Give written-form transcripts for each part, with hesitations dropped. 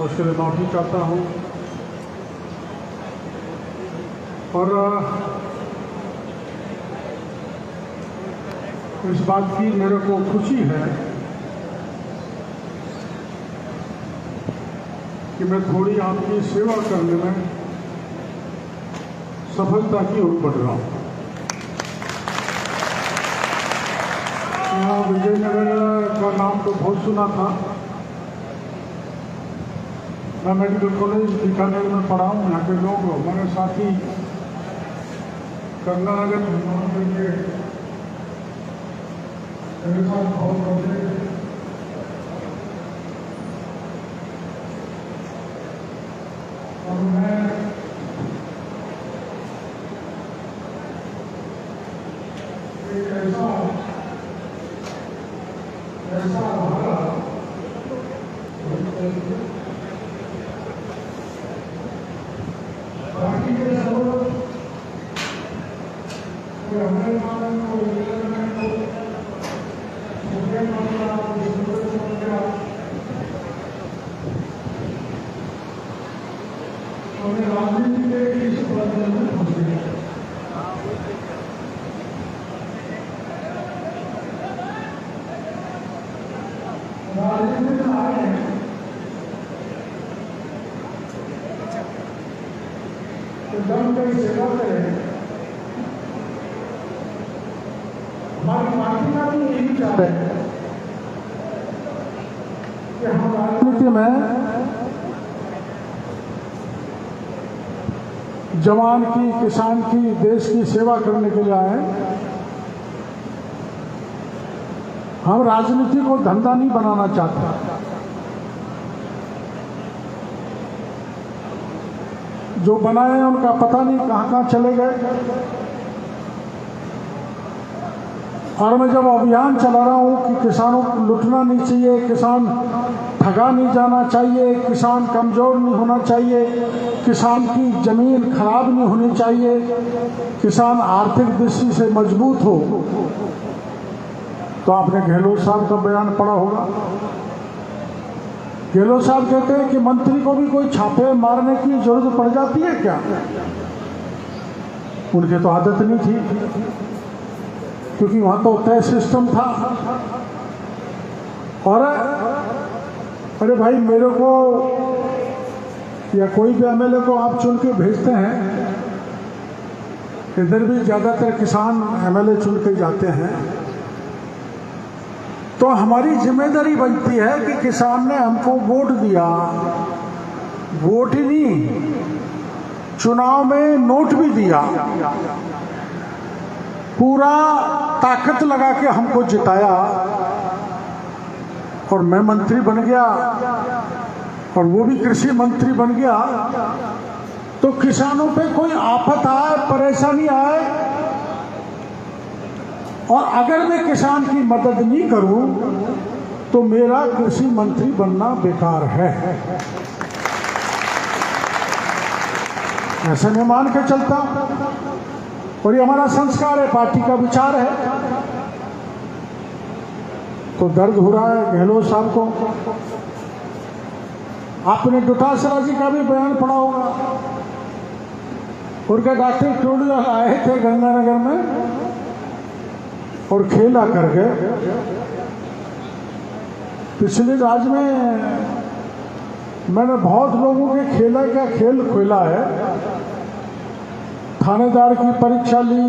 उसके लिए माफ़ी चाहता हूँ। और इस बात की मेरे को खुशी है कि मैं थोड़ी आपकी सेवा करने में सफलता की ओर बढ़ रहा हूँ। यहाँ विजयनगर का नाम तो बहुत सुना था। मैं मेडिकल कॉलेज बीकानेर में पढ़ा हूँ। यहाँ के लोग हमारे साथी गंगानगर मेरे साथ बहुत होते और मैं एक ऐसा बाकी के सब हमारे राजनीति के इस बदलाव में पहुंचे राजनीति में आए हैं तो दम की सेवा करें। हमारी पार्टी का भी यही चाह है कि हम राजनीति में जवान की, किसान की, देश की सेवा करने के लिए आए। हम राजनीति को धंधा नहीं बनाना चाहते। जो बनाए हैं उनका पता नहीं कहां कहां चले गए। और मैं जब अभियान चला रहा हूं कि किसानों को लुटना नहीं चाहिए, किसान ठगा नहीं जाना चाहिए, किसान कमजोर नहीं होना चाहिए, किसान की जमीन खराब नहीं होनी चाहिए, किसान आर्थिक दृष्टि से मजबूत हो, तो आपने गहलोत साहब का बयान पढ़ा होगा। गहलोत साहब कहते हैं कि मंत्री को भी कोई छापे मारने की जरूरत पड़ जाती है क्या? उनके तो आदत नहीं थी, क्योंकि वहां तो तय सिस्टम था। और अरे भाई, मेरे को या कोई भी एमएलए को आप चुन के भेजते हैं, इधर भी ज्यादातर किसान एमएलए चुन के जाते हैं, तो हमारी जिम्मेदारी बनती है कि किसान ने हमको वोट दिया, वोट ही नहीं, चुनाव में नोट भी दिया, पूरा ताकत लगा के हमको जिताया, और मैं मंत्री बन गया और वो भी कृषि मंत्री बन गया, तो किसानों पे कोई आफत आए, परेशानी आए, और अगर मैं किसान की मदद नहीं करूं तो मेरा कृषि मंत्री बनना बेकार है। ऐसा मैं मान के चलता, और ये हमारा संस्कार है, पार्टी का विचार है। तो दर्द हो रहा है गहलोत साहब को। आपने डोटासरा जी का भी बयान पढ़ा होगा। उनके डॉक्टर टोडर आए थे गंगानगर में और खेला कर गए। पिछले राज में मैंने बहुत लोगों के खेला का खेल खेला है। थानेदार की परीक्षा ली,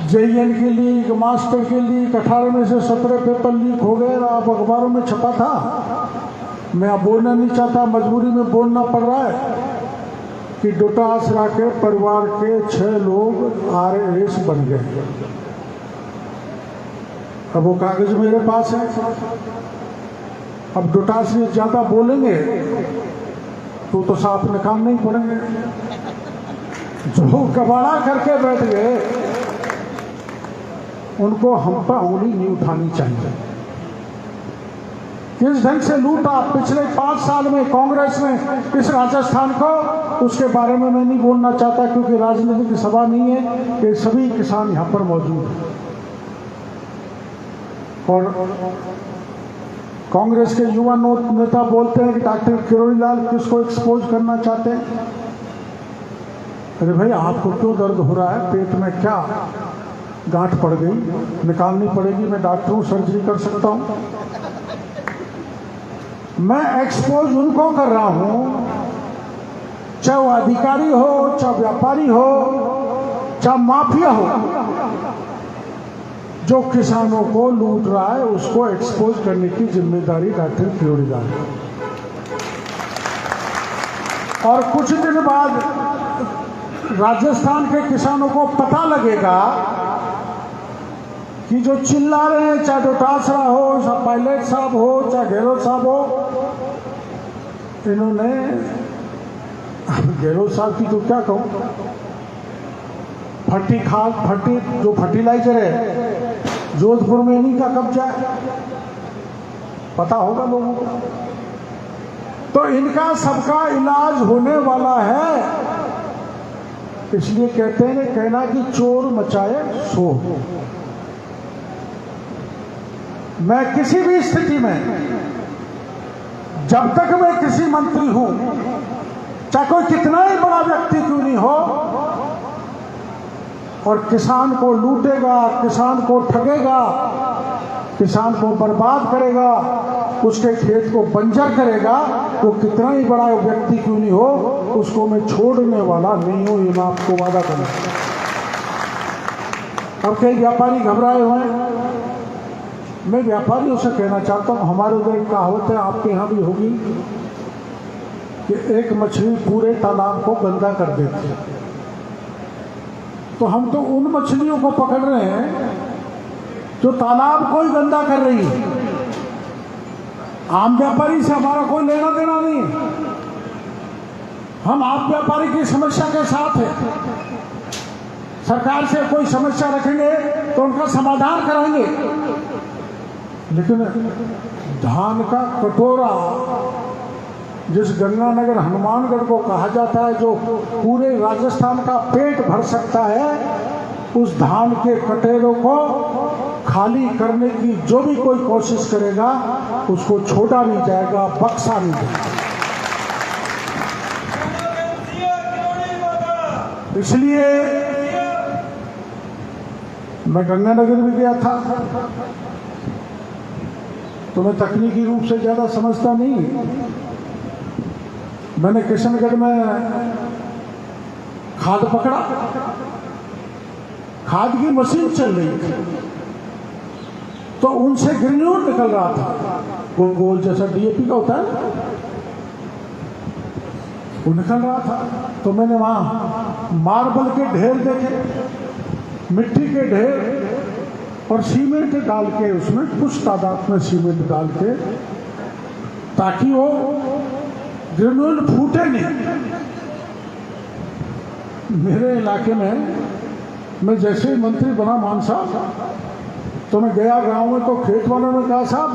जेईएन की लीक, मास्टर की लीक, 18 में से 17 पेपर लीक हो गए। आप अखबारों में छपा था। मैं अब बोलना नहीं चाहता, मजबूरी में बोलना पड़ रहा है कि डोटासरा के परिवार के 6 लोग आरएएस बन गए। अब वो कागज मेरे पास है। अब डोटासरा ज्यादा बोलेंगे तो साफ निकाल नहीं पड़ेंगे। जो कबाड़ा करके बैठ गए उनको हम पर उंगली नहीं उठानी चाहिए। किस ढंग से लूटा पिछले 5 साल में कांग्रेस ने इस राजस्थान को, उसके बारे में मैं नहीं बोलना चाहता, क्योंकि राजनीतिक सभा नहीं है। ये सभी किसान यहाँ पर मौजूद हैं। और कांग्रेस के युवा नेता बोलते हैं कि डॉक्टर किरोड़ीलाल किसको एक्सपोज करना चाहते हैं। अरे भाई, आपको क्यों दर्द हो रहा है? पेट में क्या गांठ पड़ गई, निकालनी पड़ेगी? मैं डॉक्टर हूं, सर्जरी कर सकता हूं। मैं एक्सपोज उनको कर रहा हूं, चाहे वो अधिकारी हो, चाहे व्यापारी हो, चाहे माफिया हो, जो किसानों को लूट रहा है उसको एक्सपोज करने की जिम्मेदारी डॉक्टर किरोड़ीलाल है। और कुछ दिन बाद राजस्थान के किसानों को पता लगेगा कि जो चिल्ला रहे हैं, चाहे डोटासरा हो, चाहे पायलट साहब हो, चाहे गहलोत साहब हो, इन्होंने, गहलोत साहब की तो क्या कहूं, फटी खाद, फटी जो फर्टिलाइजर है जोधपुर में इन्हीं का कब्जा है, पता होगा लोगों को। तो इनका सबका इलाज होने वाला है। इसलिए कहते हैं कहना कि चोर मचाए शोर। मैं किसी भी स्थिति में, जब तक मैं किसी मंत्री हूं, चाहे कोई कितना ही बड़ा व्यक्ति क्यों नहीं हो, और किसान को लूटेगा, किसान को ठगेगा, किसान को बर्बाद करेगा, उसके खेत को बंजर करेगा, वो कितना ही बड़ा व्यक्ति क्यों नहीं हो, उसको मैं छोड़ने वाला नहीं हूं। ये मैं आपको वादा करूं। अब कई व्यापारी घबराए हुए हैं। मैं व्यापारियों से कहना चाहता हूं, हमारे उधर एक कहावत है, आपके यहां भी होगी, कि एक मछली पूरे तालाब को गंदा कर देती है। तो हम तो उन मछलियों को पकड़ रहे हैं जो तालाब को ही गंदा कर रही है। आम व्यापारी से हमारा कोई लेना देना नहीं है। हम आप व्यापारी की समस्या के साथ हैं। सरकार से कोई समस्या रखेंगे तो उनका समाधान कराएंगे, लेकिन धान का कटोरा, जिस गंगानगर हनुमानगढ़ को कहा जाता है, जो पूरे राजस्थान का पेट भर सकता है, उस धान के कटोरों को खाली करने की जो भी कोई कोशिश करेगा उसको छोड़ा नहीं जाएगा, बख्शा नहीं जाएगा। इसलिए मैं गंगानगर भी गया था, तो मैं तकनीकी रूप से ज्यादा समझता नहीं। मैंने किशनगढ़ में खाद पकड़ा, खाद की मशीन चल रही थी, तो उनसे ग्रेन्यूल निकल रहा था, गोल गोल जैसा डीएपी का होता है, वो निकल रहा था। तो मैंने वहां मार्बल के ढेर देखे, मिट्टी के ढेर, और सीमेंट डाल के, उसमें कुछ तादाद में सीमेंट डाल के, ताकि वो ग्रेन्यूल फूटे नहीं। मेरे इलाके में मैं जैसे ही मंत्री बना मानसा, तो मैं गया गांव में, तो खेत वालों ने कहा, साहब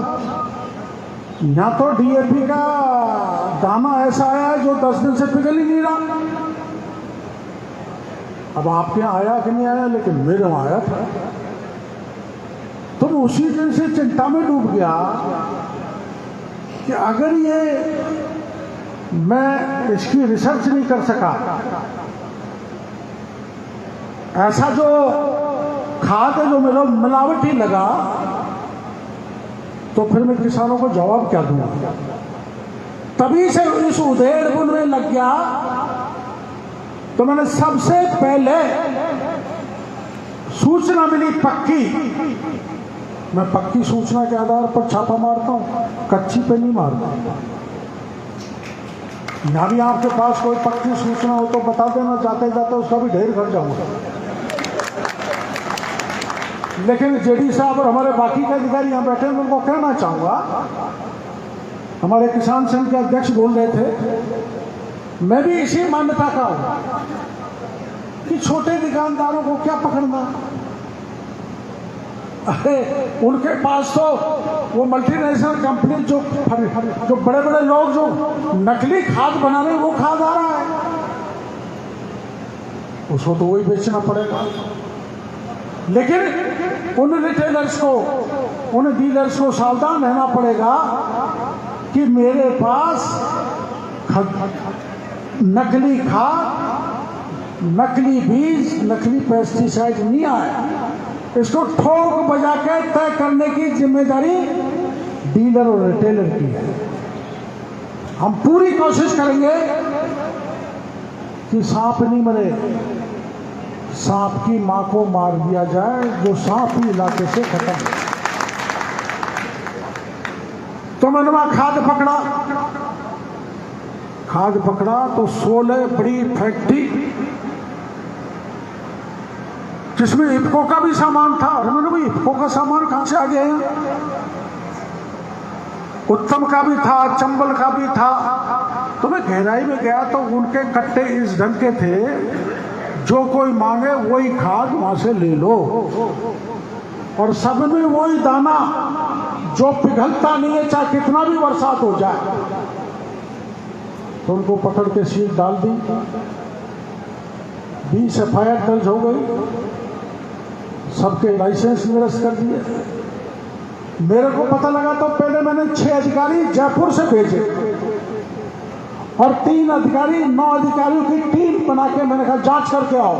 यहाँ तो डीएपी का दाना ऐसा आया है जो 10 दिन से पिघल ही नहीं रहा। अब आपके यहाँ आया कि नहीं आया, लेकिन मेरे वहां आया था। तो मैं उसी दिन से चिंता में डूब गया कि अगर ये मैं इसकी रिसर्च नहीं कर सका, ऐसा जो खाद है जो मेरा मिलावटी लगा, तो फिर मैं किसानों को जवाब क्या दूंगा। तभी से इस उधेड़ में लग गया। तो मैंने सबसे पहले सूचना मिली पक्की, मैं पक्की सूचना के आधार पर छापा मारता हूं, कच्ची पे नहीं मारता। यहां भी आपके पास कोई पक्की सूचना हो तो बता देना, जाते जाते उसका भी ढेर कर जाऊंगा। लेकिन जेडी साहब और हमारे बाकी के अधिकारी यहाँ बैठे हैं, उनको कहना चाहूंगा, हमारे किसान संघ के अध्यक्ष बोल रहे थे, मैं भी इसी मान्यता का हूं कि छोटे दुकानदारों को क्या पकड़ना। अरे उनके पास तो वो मल्टीनेशनल कंपनी, जो बड़े बड़े लोग जो नकली खाद बना रहे हैं, वो खाद आ रहा है, उसको तो वही बेचना पड़ेगा। लेकिन उन रिटेलर्स को, उन डीलर्स को सावधान रहना पड़ेगा कि मेरे पास नकली खाद, नकली बीज, नकली पेस्टिसाइड नहीं आए। इसको ठोक बजा के तय करने की जिम्मेदारी डीलर और रिटेलर की है। हम पूरी कोशिश करेंगे कि सांप नहीं मरे, सांप की मां को मार दिया जाए जो सांप ही इलाके से खत्म हो। तो मैंने वहां खाद पकड़ा तो 16 बड़ी फैक्ट्री जिसमें इफ्को का भी सामान था। और मैंने भाई इफ्को का सामान कहां से आ गया है? उत्तम का भी था, चंबल का भी था। तो मैं गहराई में गया तो उनके कट्टे इस ढंग के थे, जो कोई मांगे वही खाद वहां से ले लो, और सब में वही दाना जो पिघलता नहीं है चाहे कितना भी बरसात हो जाए। तो उनको पकड़ के सीट डाल दी, 20 FIR दर्ज हो गई, सबके लाइसेंस निरस्त कर दिए। मेरे को पता लगा तो पहले मैंने 6 अधिकारी जयपुर से भेजे और 3 अधिकारी 9 अधिकारियों की टीम बना के मैंने कहा जांच करके आओ।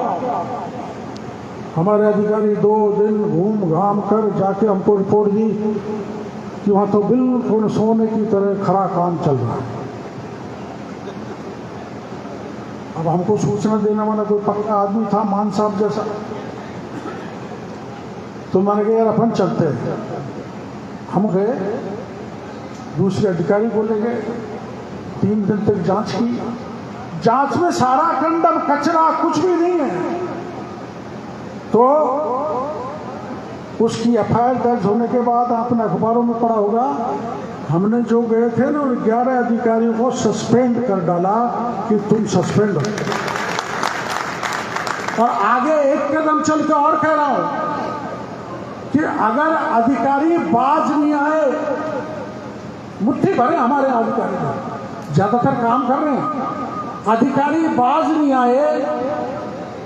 हमारे अधिकारी 2 दिन घूम घाम कर जाके हमको रिपोर्ट दी कि वहां तो बिल्कुल सोने की तरह खरा काम चल रहा है। अब हमको सूचना देने वाला कोई पक्का आदमी था, मान साहब जैसा। तो मैंने कहा यार अपन चलते हैं। हम गए, दूसरे अधिकारी को ले गए, 3 दिन तक जांच की। जांच में सारा कंडम कचरा कुछ भी नहीं है। तो उसकी FIR दर्ज होने के बाद आपने अखबारों में पढ़ा होगा, हमने जो गए थे ना 11 अधिकारियों को सस्पेंड कर डाला कि तुम सस्पेंड हो। और आगे एक कदम चल के और कह रहा हूं कि अगर अधिकारी बाज नहीं आए, मुट्ठी भरे हमारे अधिकारी ज्यादातर काम कर रहे हैं, अधिकारी बाज नहीं आए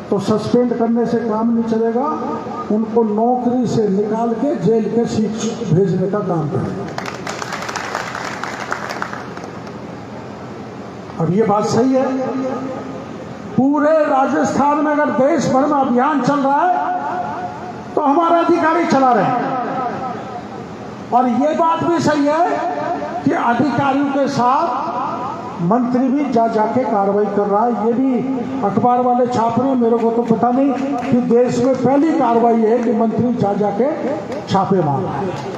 तो सस्पेंड करने से काम नहीं चलेगा, उनको नौकरी से निकाल के जेल के सीट भेजने का काम करें। अब ये बात सही है, पूरे राजस्थान में अगर देश भर में अभियान चल रहा है तो हमारे अधिकारी चला रहे हैं। और ये बात भी सही है कि अधिकारियों के साथ मंत्री भी जाके कार्रवाई कर रहा है। ये भी अखबार वाले छाप रहे हैं, मेरे को तो पता नहीं कि देश में पहली कार्रवाई है कि मंत्री जाके छापे मार रहा है।